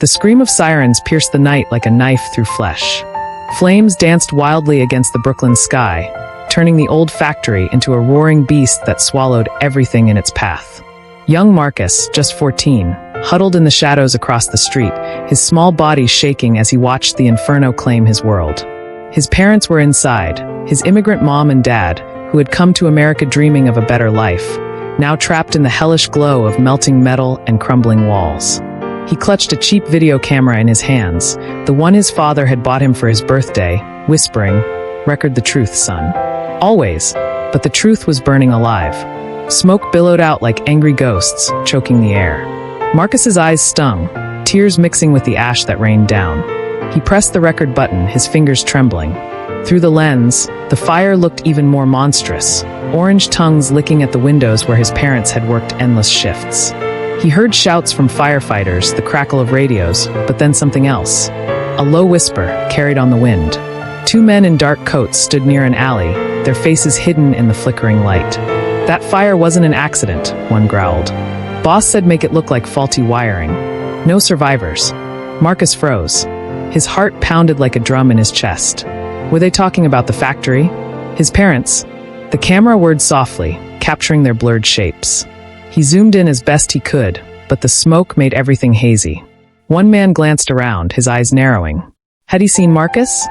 The scream of sirens pierced the night like a knife through flesh. Flames danced wildly against the Brooklyn sky, turning the old factory into a roaring beast that swallowed everything in its path. Young Marcus, just 14, huddled in the shadows across the street, his small body shaking as he watched the inferno claim his world. His parents were inside, his immigrant mom and dad, who had come to America dreaming of a better life, now trapped in the hellish glow of melting metal and crumbling walls. He clutched a cheap video camera in his hands, the one his father had bought him for his birthday, whispering, "Record the truth, son." Always, but the truth was burning alive. Smoke billowed out like angry ghosts, choking the air. Marcus's eyes stung, tears mixing with the ash that rained down. He pressed the record button, his fingers trembling. Through the lens, the fire looked even more monstrous, orange tongues licking at the windows where his parents had worked endless shifts. He heard shouts from firefighters, the crackle of radios, but then something else. A low whisper, carried on the wind. Two men in dark coats stood near an alley, their faces hidden in the flickering light. "That fire wasn't an accident," one growled. "Boss said make it look like faulty wiring. No survivors." Marcus froze. His heart pounded like a drum in his chest. Were they talking about the factory? His parents? The camera whirred softly, capturing their blurred shapes. He zoomed in as best he could, but the smoke made everything hazy. One man glanced around, his eyes narrowing. Had he seen Marcus?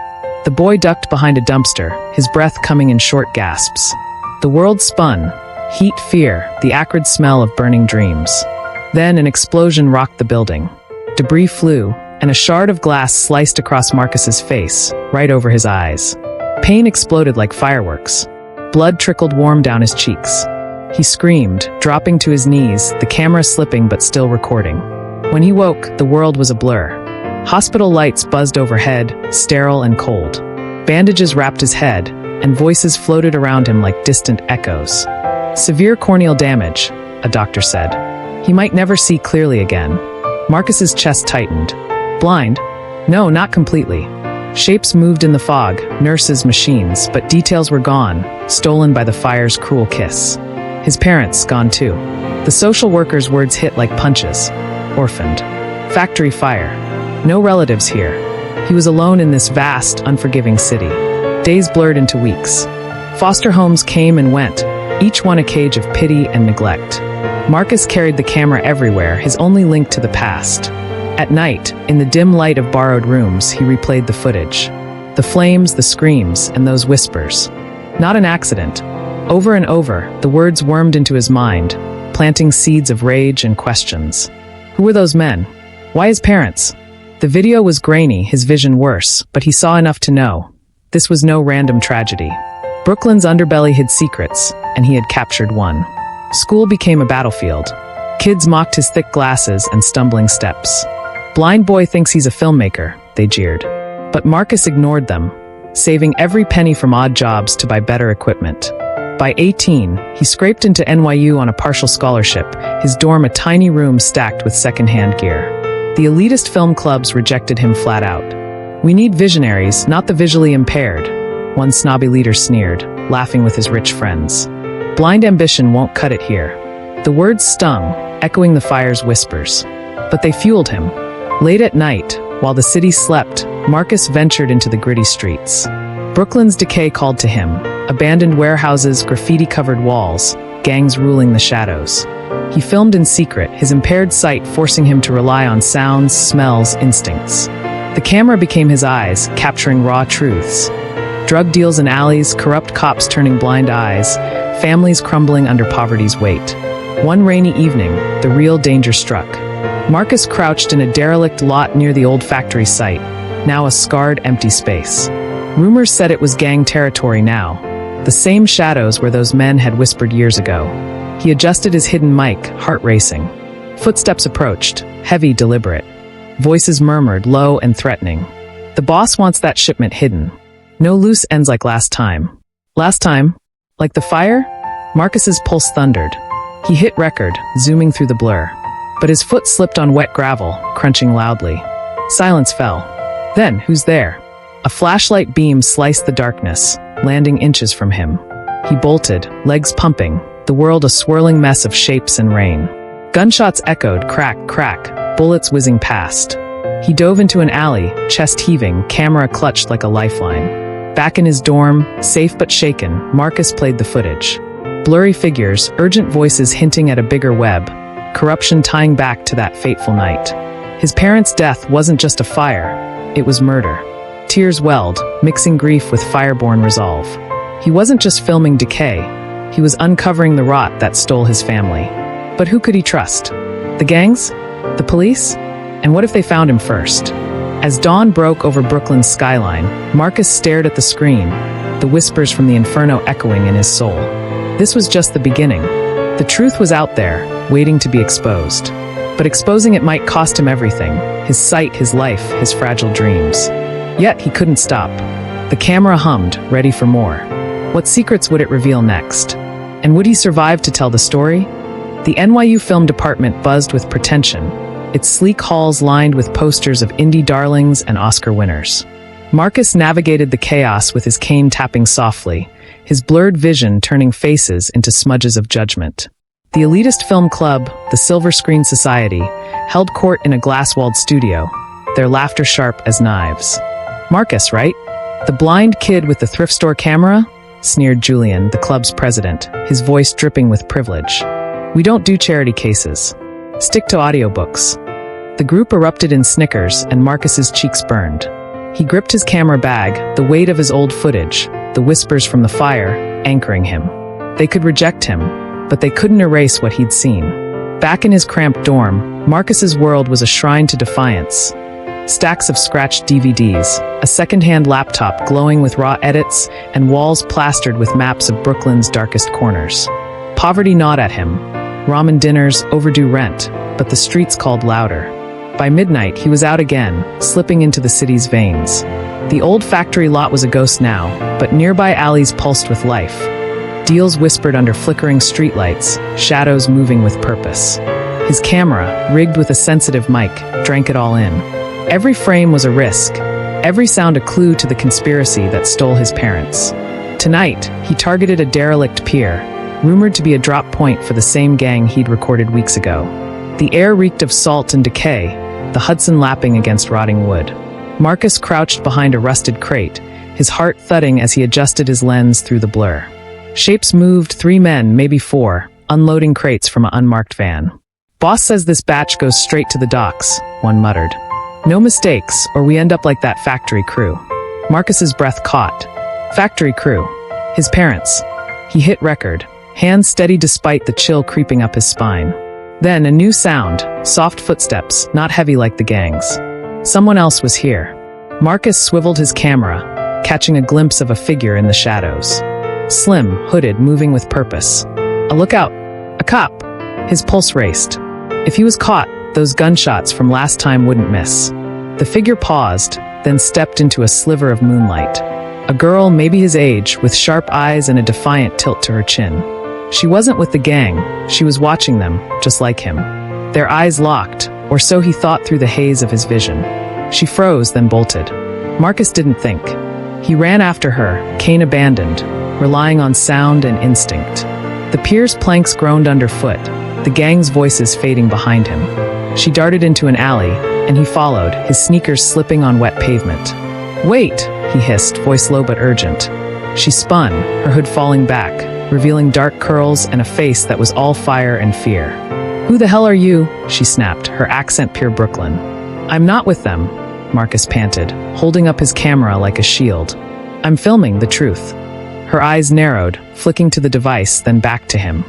The boy ducked behind a dumpster, his breath coming in short gasps. The world spun. Heat, fear, the acrid smell of burning dreams. Then an explosion rocked the building. Debris flew, and a shard of glass sliced across Marcus's face, right over his eyes. Pain exploded like fireworks. Blood trickled warm down his cheeks. He screamed, dropping to his knees, the camera slipping but still recording. When he woke, the world was a blur. Hospital lights buzzed overhead, sterile and cold. Bandages wrapped his head, and voices floated around him like distant echoes. "Severe corneal damage," a doctor said. He might never see clearly again. Marcus's chest tightened. Blind? No, not completely. Shapes moved in the fog, nurses, machines, but details were gone, stolen by the fire's cruel kiss. His parents, gone too. The social worker's words hit like punches. Orphaned. Factory fire. No relatives here. He was alone in this vast, unforgiving city. Days blurred into weeks. Foster homes came and went, each one a cage of pity and neglect. Marcus carried the camera everywhere, his only link to the past. At night, in the dim light of borrowed rooms, he replayed the footage. The flames, the screams, and those whispers. Not an accident. Over and over, the words wormed into his mind, planting seeds of rage and questions. Who were those men? Why his parents? The video was grainy, his vision worse, but he saw enough to know. This was no random tragedy. Brooklyn's underbelly hid secrets, and he had captured one. School became a battlefield. Kids mocked his thick glasses and stumbling steps. "Blind boy thinks he's a filmmaker," they jeered. But Marcus ignored them, saving every penny from odd jobs to buy better equipment. By 18, he scraped into NYU on a partial scholarship, his dorm a tiny room stacked with second-hand gear. The elitist film clubs rejected him flat out. "We need visionaries, not the visually impaired," one snobby leader sneered, laughing with his rich friends. "Blind ambition won't cut it here." The words stung, echoing the fire's whispers. But they fueled him. Late at night, while the city slept, Marcus ventured into the gritty streets. Brooklyn's decay called to him. Abandoned warehouses, graffiti-covered walls, gangs ruling the shadows. He filmed in secret, his impaired sight forcing him to rely on sounds, smells, instincts. The camera became his eyes, capturing raw truths. Drug deals in alleys, corrupt cops turning blind eyes, families crumbling under poverty's weight. One rainy evening, the real danger struck. Marcus crouched in a derelict lot near the old factory site, now a scarred, empty space. Rumors said it was gang territory now. The same shadows where those men had whispered years ago. He adjusted his hidden mic, heart racing. Footsteps approached, heavy, deliberate. Voices murmured, low and threatening. "The boss wants that shipment hidden. No loose ends like last time." Last time? Like the fire? Marcus's pulse thundered. He hit record, zooming through the blur. But his foot slipped on wet gravel, crunching loudly. Silence fell. Then, who's there? A flashlight beam sliced the darkness, landing inches from him. He bolted, legs pumping, the world a swirling mess of shapes and rain. Gunshots echoed, crack, crack, bullets whizzing past. He dove into an alley, chest heaving, camera clutched like a lifeline. Back in his dorm, safe but shaken, Marcus played the footage. Blurry figures, urgent voices hinting at a bigger web, corruption tying back to that fateful night. His parents' death wasn't just a fire, it was murder. Tears welled, mixing grief with fireborn resolve. He wasn't just filming decay, he was uncovering the rot that stole his family. But who could he trust? The gangs? The police? And what if they found him first? As dawn broke over Brooklyn's skyline, Marcus stared at the screen, the whispers from the inferno echoing in his soul. This was just the beginning. The truth was out there, waiting to be exposed. But exposing it might cost him everything: his sight, his life, his fragile dreams. Yet he couldn't stop. The camera hummed, ready for more. What secrets would it reveal next? And would he survive to tell the story? The NYU Film Department buzzed with pretension, its sleek halls lined with posters of indie darlings and Oscar winners. Marcus navigated the chaos with his cane tapping softly, his blurred vision turning faces into smudges of judgment. The elitist film club, the Silver Screen Society, held court in a glass-walled studio, their laughter sharp as knives. Marcus, right? The blind kid with the thrift store camera? Sneered Julian, the club's president, his voice dripping with privilege. We don't do charity cases. Stick to audiobooks. The group erupted in snickers, and Marcus's cheeks burned. He gripped his camera bag, the weight of his old footage, the whispers from the fire, anchoring him. They could reject him, but they couldn't erase what he'd seen. Back in his cramped dorm, Marcus's world was a shrine to defiance. Stacks of scratched DVDs, a second-hand laptop glowing with raw edits, and walls plastered with maps of Brooklyn's darkest corners. Poverty gnawed at him. Ramen dinners, overdue rent, but the streets called louder. By midnight, he was out again, slipping into the city's veins. The old factory lot was a ghost now, but nearby alleys pulsed with life. Deals whispered under flickering streetlights, shadows moving with purpose. His camera, rigged with a sensitive mic, drank it all in. Every frame was a risk, every sound a clue to the conspiracy that stole his parents. Tonight, he targeted a derelict pier, rumored to be a drop point for the same gang he'd recorded weeks ago. The air reeked of salt and decay, the Hudson lapping against rotting wood. Marcus crouched behind a rusted crate, his heart thudding as he adjusted his lens through the blur. Shapes moved, 3 men, maybe 4, unloading crates from an unmarked van. Boss says this batch goes straight to the docks, one muttered. No mistakes, or we end up like that factory crew. Marcus's breath caught. Factory crew. His parents. He hit record, hands steady despite the chill creeping up his spine. Then a new sound, soft footsteps, not heavy like the gang's. Someone else was here. Marcus swiveled his camera, catching a glimpse of a figure in the shadows. Slim, hooded, moving with purpose. A lookout. A cop. His pulse raced. If he was caught, those gunshots from last time wouldn't miss. The figure paused, then stepped into a sliver of moonlight. A girl, maybe his age, with sharp eyes and a defiant tilt to her chin. She wasn't with the gang, she was watching them, just like him. Their eyes locked, or so he thought through the haze of his vision. She froze, then bolted. Marcus didn't think. He ran after her, cane abandoned, relying on sound and instinct. The pier's planks groaned underfoot, the gang's voices fading behind him. She darted into an alley, and he followed, his sneakers slipping on wet pavement. Wait, he hissed, voice low but urgent. She spun, her hood falling back, revealing dark curls and a face that was all fire and fear. Who the hell are you? She snapped, her accent pure Brooklyn. I'm not with them, Marcus panted, holding up his camera like a shield. I'm filming the truth. Her eyes narrowed, flicking to the device, then back to him.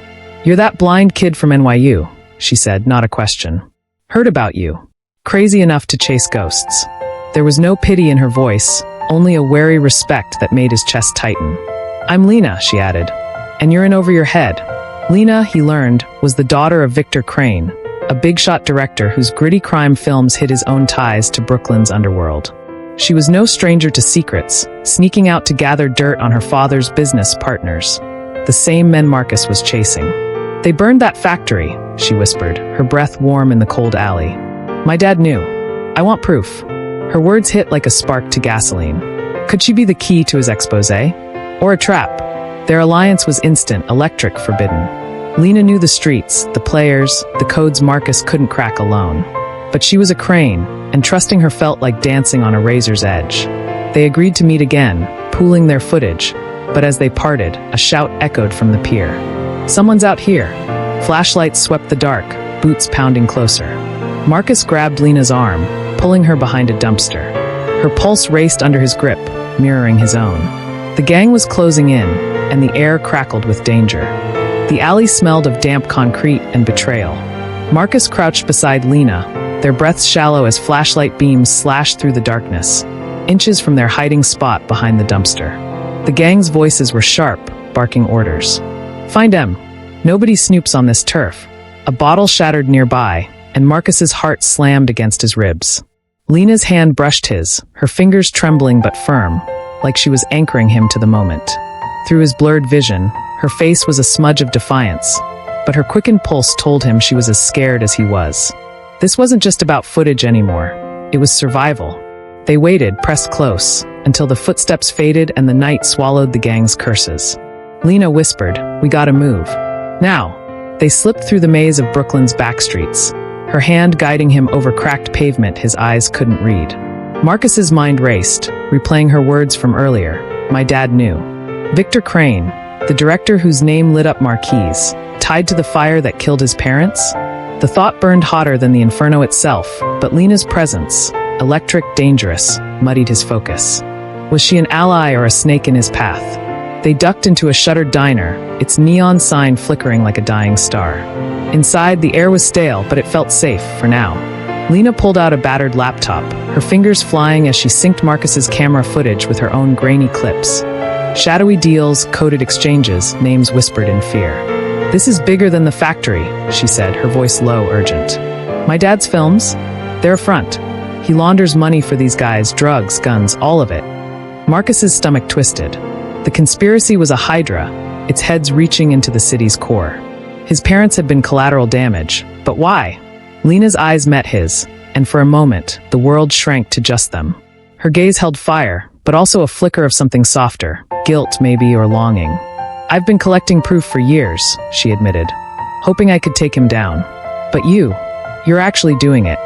You're that blind kid from NYU, she said, not a question. Heard about you. Crazy enough to chase ghosts. There was no pity in her voice, only a wary respect that made his chest tighten. I'm Lena, she added. And you're in over your head. Lena, he learned, was the daughter of Victor Crane, a big-shot director whose gritty crime films hid his own ties to Brooklyn's underworld. She was no stranger to secrets, sneaking out to gather dirt on her father's business partners, the same men Marcus was chasing. They burned that factory, she whispered, her breath warm in the cold alley. My dad knew. I want proof. Her words hit like a spark to gasoline. Could she be the key to his exposé? Or a trap? Their alliance was instant, electric, forbidden. Lena knew the streets, the players, the codes Marcus couldn't crack alone. But she was a Crane, and trusting her felt like dancing on a razor's edge. They agreed to meet again, pooling their footage, but as they parted, a shout echoed from the pier. "Someone's out here!" Flashlights swept the dark, boots pounding closer. Marcus grabbed Lena's arm, pulling her behind a dumpster. Her pulse raced under his grip, mirroring his own. The gang was closing in, and the air crackled with danger. The alley smelled of damp concrete and betrayal. Marcus crouched beside Lena, their breaths shallow as flashlight beams slashed through the darkness, inches from their hiding spot behind the dumpster. The gang's voices were sharp, barking orders. "Find em. Nobody snoops on this turf." A bottle shattered nearby, and Marcus's heart slammed against his ribs. Lena's hand brushed his, her fingers trembling but firm, like she was anchoring him to the moment. Through his blurred vision, her face was a smudge of defiance, but her quickened pulse told him she was as scared as he was. This wasn't just about footage anymore. It was survival. They waited, pressed close, until the footsteps faded and the night swallowed the gang's curses. Lena whispered, "We gotta move. Now." They slipped through the maze of Brooklyn's backstreets, her hand guiding him over cracked pavement his eyes couldn't read. Marcus's mind raced, replaying her words from earlier. "My dad knew." Victor Crane, the director whose name lit up marquees, tied to the fire that killed his parents? The thought burned hotter than the inferno itself, but Lena's presence, electric, dangerous, muddied his focus. Was she an ally or a snake in his path? They ducked into a shuttered diner, its neon sign flickering like a dying star. Inside, the air was stale, but it felt safe, for now. Lena pulled out a battered laptop, her fingers flying as she synced Marcus's camera footage with her own grainy clips. Shadowy deals, coded exchanges, names whispered in fear. "This is bigger than the factory," she said, her voice low, urgent. "My dad's films? They're a front. He launders money for these guys, drugs, guns, all of it." Marcus's stomach twisted. The conspiracy was a hydra, its heads reaching into the city's core. His parents had been collateral damage, but why? Lena's eyes met his, and for a moment, the world shrank to just them. Her gaze held fire, but also a flicker of something softer, guilt maybe, or longing. "I've been collecting proof for years," she admitted, hoping I could take him down. "But you're actually doing it."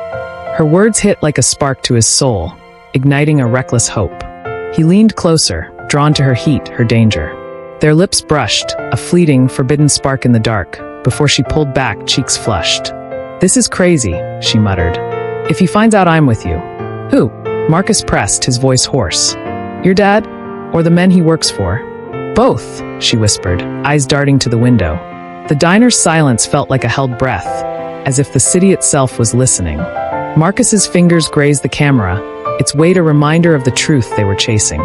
Her words hit like a spark to his soul, igniting a reckless hope. He leaned closer, drawn to her heat, her danger. Their lips brushed, a fleeting, forbidden spark in the dark, before she pulled back, cheeks flushed. "This is crazy," she muttered. "If he finds out I'm with you." "Who?" Marcus pressed, his voice hoarse. "Your dad? Or the men he works for?" "Both," she whispered, eyes darting to the window. The diner's silence felt like a held breath, as if the city itself was listening. Marcus's fingers grazed the camera, its weight a reminder of the truth they were chasing.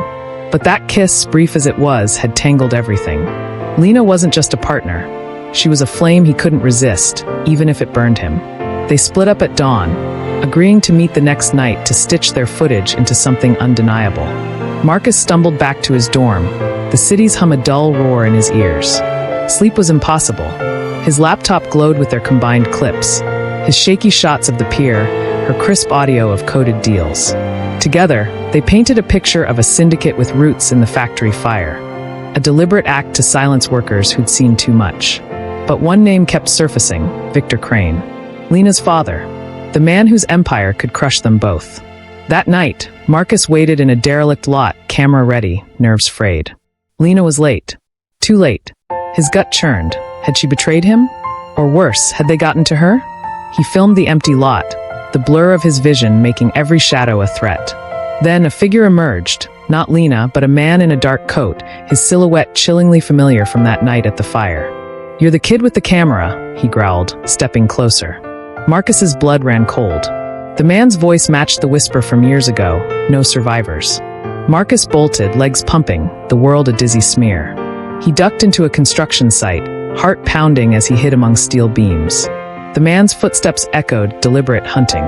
But that kiss, brief as it was, had tangled everything. Lena wasn't just a partner. She was a flame he couldn't resist, even if it burned him. They split up at dawn, agreeing to meet the next night to stitch their footage into something undeniable. Marcus stumbled back to his dorm, the city's hum a dull roar in his ears. Sleep was impossible. His laptop glowed with their combined clips, his shaky shots of the pier, her crisp audio of coded deals. Together, they painted a picture of a syndicate with roots in the factory fire, a deliberate act to silence workers who'd seen too much. But one name kept surfacing, Victor Crane. Lena's father, the man whose empire could crush them both. That night, Marcus waited in a derelict lot, camera ready, nerves frayed. Lena was late. Too late. His gut churned. Had she betrayed him? Or worse, had they gotten to her? He filmed the empty lot, the blur of his vision making every shadow a threat. Then a figure emerged, not Lena, but a man in a dark coat, his silhouette chillingly familiar from that night at the fire. "You're the kid with the camera," he growled, stepping closer. Marcus's blood ran cold. The man's voice matched the whisper from years ago, no survivors. Marcus bolted, legs pumping, the world a dizzy smear. He ducked into a construction site, heart pounding as he hid among steel beams. The man's footsteps echoed, deliberate hunting.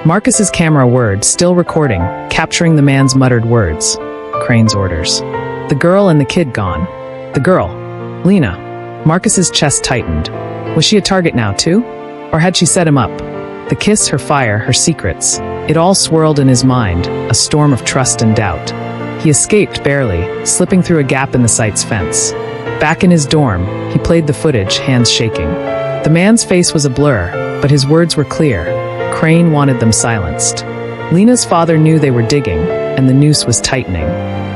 Marcus's camera whirred, still recording, capturing the man's muttered words. Crane's orders. The girl and the kid gone. The girl. Lena. Marcus's chest tightened. Was she a target now, too? Or had she set him up? The kiss, her fire, her secrets. It all swirled in his mind, a storm of trust and doubt. He escaped barely, slipping through a gap in the site's fence. Back in his dorm, he played the footage, hands shaking. The man's face was a blur, but his words were clear. Crane wanted them silenced. Lena's father knew they were digging, and the noose was tightening.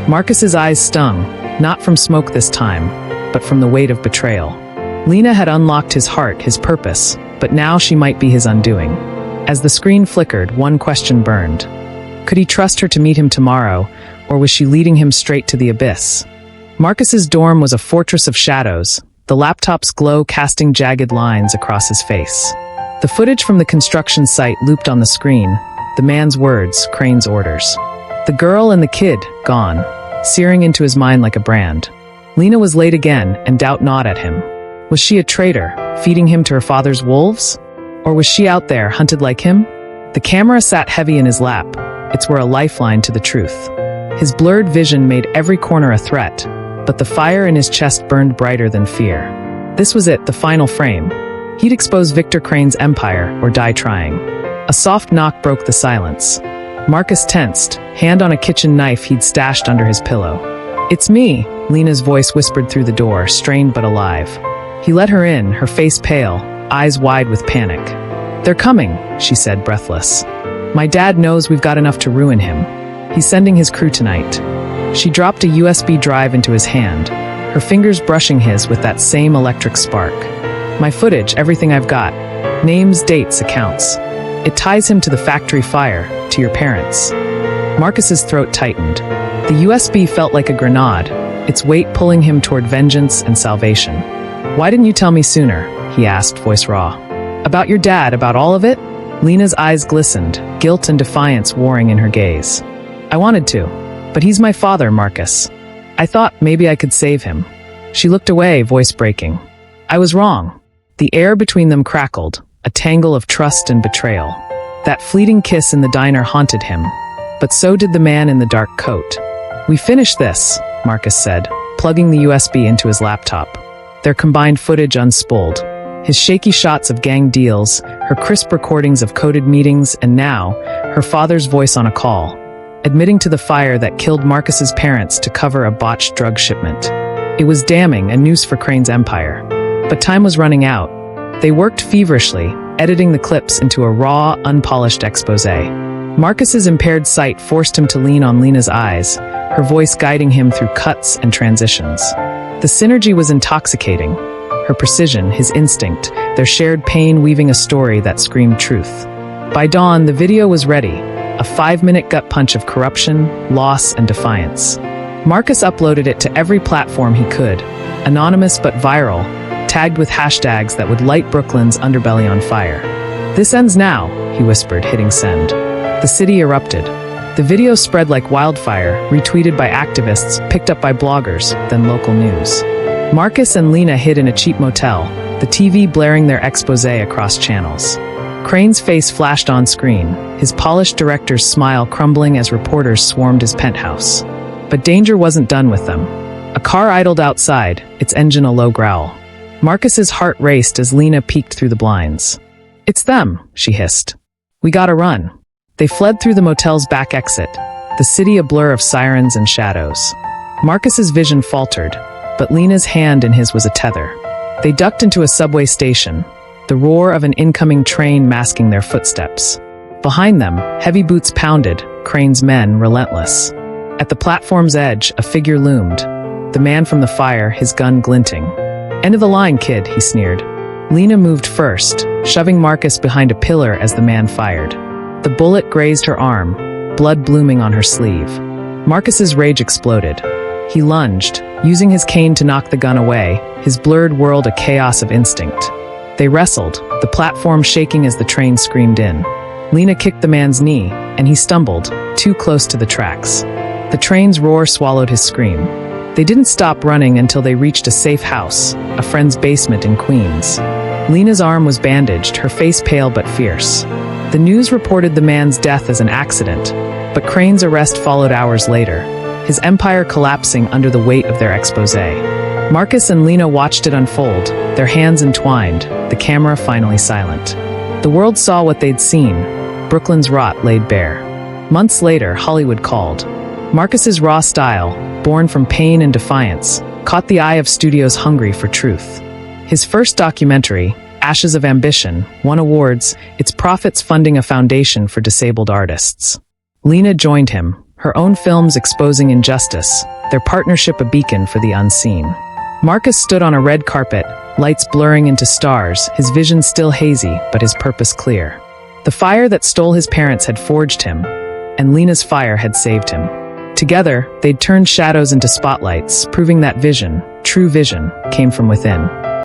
Marcus's eyes stung, not from smoke this time, but from the weight of betrayal. Lena had unlocked his heart, his purpose, but now she might be his undoing. As the screen flickered, one question burned. Could he trust her to meet him tomorrow, or was she leading him straight to the abyss? Marcus's dorm was a fortress of shadows, the laptop's glow casting jagged lines across his face. The footage from the construction site looped on the screen, the man's words, Crane's orders. The girl and the kid, gone, searing into his mind like a brand. Lena was late again, and doubt gnawed at him. Was she a traitor, feeding him to her father's wolves? Or was she out there, hunted like him? The camera sat heavy in his lap. Its were a lifeline to the truth. His blurred vision made every corner a threat, but the fire in his chest burned brighter than fear. This was it, the final frame. He'd expose Victor Crane's empire, or die trying. A soft knock broke the silence. Marcus tensed, hand on a kitchen knife he'd stashed under his pillow. "It's me," Lena's voice whispered through the door, strained but alive. He let her in, her face pale, eyes wide with panic. "They're coming," she said, breathless. "My dad knows we've got enough to ruin him. He's sending his crew tonight." She dropped a USB drive into his hand, her fingers brushing his with that same electric spark. "My footage, everything I've got. Names, dates, accounts. It ties him to the factory fire, to your parents." Marcus's throat tightened. The USB felt like a grenade, its weight pulling him toward vengeance and salvation. "Why didn't you tell me sooner?" he asked, voice raw. "About your dad, about all of it?" Lena's eyes glistened, guilt and defiance warring in her gaze. "I wanted to, but he's my father, Marcus. I thought maybe I could save him." She looked away, voice breaking. "I was wrong." The air between them crackled, a tangle of trust and betrayal. That fleeting kiss in the diner haunted him, but so did the man in the dark coat. "We finished this," Marcus said, plugging the USB into his laptop. Their combined footage unspooled. His shaky shots of gang deals, her crisp recordings of coded meetings, and now, her father's voice on a call, admitting to the fire that killed Marcus's parents to cover a botched drug shipment. It was damning, a noose for Crane's empire. But time was running out. They worked feverishly, editing the clips into a raw, unpolished exposé. Marcus's impaired sight forced him to lean on Lena's eyes, her voice guiding him through cuts and transitions. The synergy was intoxicating. Her precision, his instinct, their shared pain weaving a story that screamed truth. By dawn, the video was ready, a 5-minute gut punch of corruption, loss, and defiance. Marcus uploaded it to every platform he could, anonymous but viral, tagged with hashtags that would light Brooklyn's underbelly on fire. "This ends now," he whispered, hitting send. The city erupted. The video spread like wildfire, retweeted by activists, picked up by bloggers, then local news. Marcus and Lena hid in a cheap motel, the TV blaring their exposé across channels. Crane's face flashed on screen, his polished director's smile crumbling as reporters swarmed his penthouse. But danger wasn't done with them. A car idled outside, its engine a low growl. Marcus's heart raced as Lena peeked through the blinds. "It's them," she hissed. "We gotta run." They fled through the motel's back exit, the city a blur of sirens and shadows. Marcus's vision faltered, but Lena's hand in his was a tether. They ducked into a subway station, the roar of an incoming train masking their footsteps. Behind them, heavy boots pounded, Crane's men relentless. At the platform's edge, a figure loomed, the man from the fire, his gun glinting. "End of the line, kid," he sneered. Lena moved first, shoving Marcus behind a pillar as the man fired. The bullet grazed her arm, blood blooming on her sleeve. Marcus's rage exploded. He lunged, using his cane to knock the gun away, his blurred world a chaos of instinct. They wrestled, the platform shaking as the train screamed in. Lena kicked the man's knee, and he stumbled, too close to the tracks. The train's roar swallowed his scream. They didn't stop running until they reached a safe house, a friend's basement in Queens. Lena's arm was bandaged, her face pale but fierce. The news reported the man's death as an accident, but Crane's arrest followed hours later, his empire collapsing under the weight of their exposé. Marcus and Lena watched it unfold, their hands entwined, the camera finally silent. The world saw what they'd seen, Brooklyn's rot laid bare. Months later, Hollywood called. Marcus's raw style, born from pain and defiance, caught the eye of studios hungry for truth. His first documentary, Ashes of Ambition won awards, its profits funding a foundation for disabled artists. Lena joined him, her own films exposing injustice, their partnership a beacon for the unseen. Marcus stood on a red carpet, lights blurring into stars, his vision still hazy, but his purpose clear. The fire that stole his parents had forged him, and Lena's fire had saved him. Together, they'd turned shadows into spotlights, proving that vision, true vision, came from within.